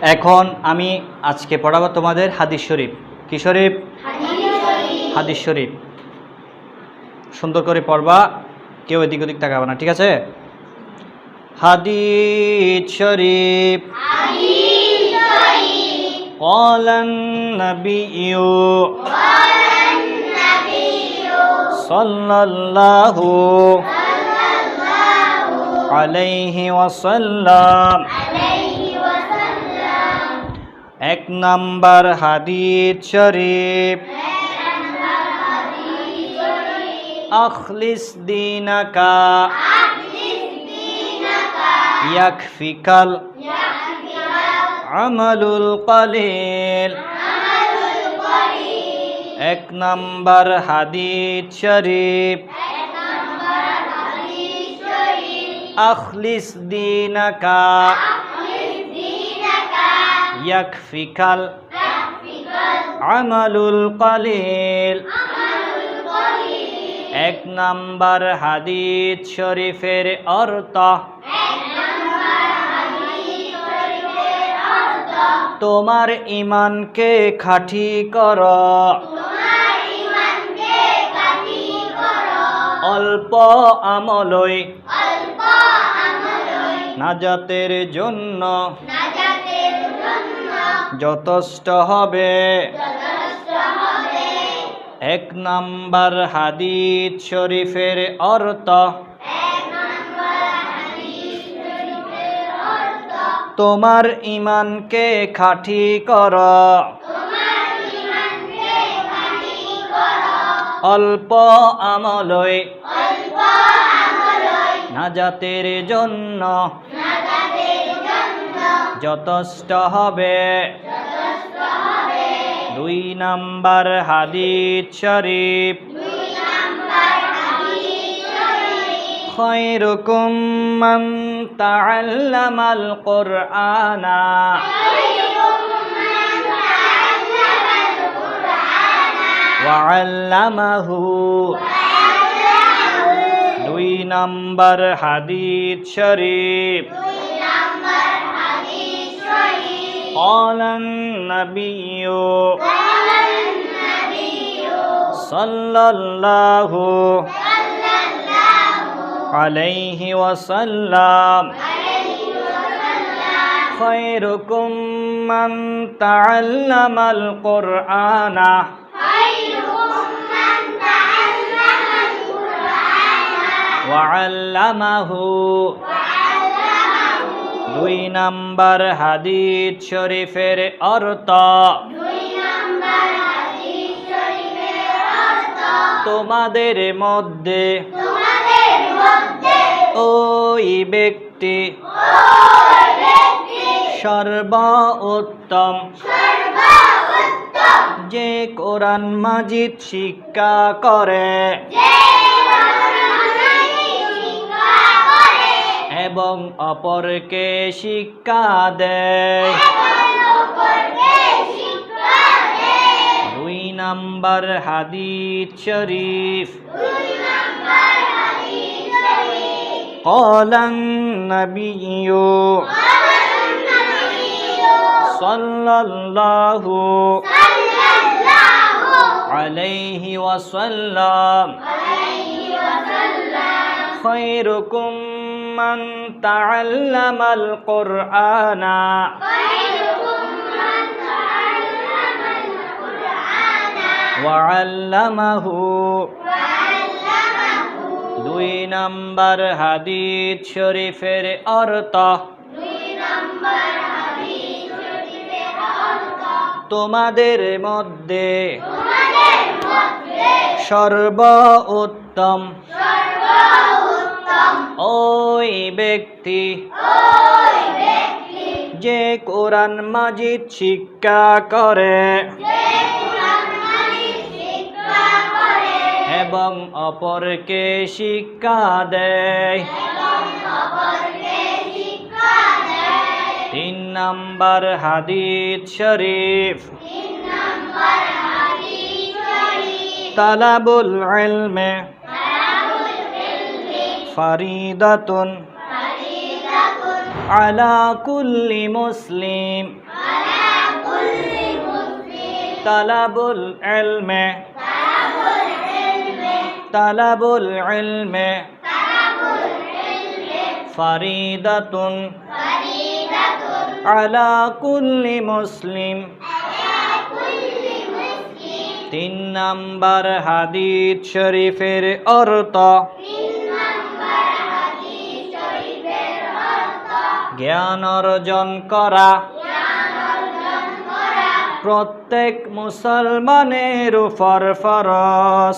এখন আমি আজকে পড়াবো তোমাদের হাদিস শরীফ। কি শরীফ? হাদিস শরীফ। সুন্দর করে পড়বা, কেউ এদিক ওদিক তাকাবে না, ঠিক আছে? হাদিস শরীফ। قال النبي صلى الله عليه وسلم। এক নাম্বার হাদিস শরীফ। আখলিস দীনাকা ইয়াকফিকাল আমালুল কলিল। এক নাম্বার হাদিস শরীফ। আখলিস দীনাকা ইয়াকফিকাল আমালুল কলিল। এক নাম্বার হাদিস শরীফের অর্থ, তোমার ঈমানকে খাঁটি করো, অল্প আমলই নাজাতের জন্য যথেষ্ট হবে। এক নাম্বার হাদিস শরীফের অর্থ, তোমার ঈমানকে খাঁটি করো, অল্প আমলই নাজাতের জন্য যথেষ্ট হবে। দুই নাম্বার হাদিস শরীফ। খায়রুকুম মান তাআল্লামাল কুরআনা ওয়া আল্লামাহু। দুই নাম্বার হাদিস শরীফ। قال النبي صلى الله عليه وسلم خيركم من تعلم القرآن وعلمه। দুই নাম্বার হাদিস শরীফের অর্থ, তোমাদের মধ্যে ওই ব্যক্তি সর্বোত্তম যে কোরআন মাজিদ শিক্ষা করে এবং অপরকে শিক্ষা দেয়। দুই নাম্বার হাদিস শরীফ। قال النبي صلى الله عليه وسلم خيركم من تعلم القرآن وعلمه। দুই নাম্বার হাদিস শরীফের অর্থ, তোমাদের মধ্যে সর্বোত্তম ওই ব্যক্তি যে কোরআন মাজিদ শিক্ষা করে এবং অপরকে শিক্ষা দেয়। তিন নাম্বার হাদিস শরীফ। তালাবুল ইলমে ফারিদাতুন আলা কুল্লি মুসলিম তালাবুল ইলমে তালাবুল ইলমে ফারিদাতুন আলা কুল্লি মুসলিম। 3 নাম্বার হাদিস শরীফের অর্থ জ্ঞান অর্জন করা প্রত্যেক মুসলমানের উপর ফরজ।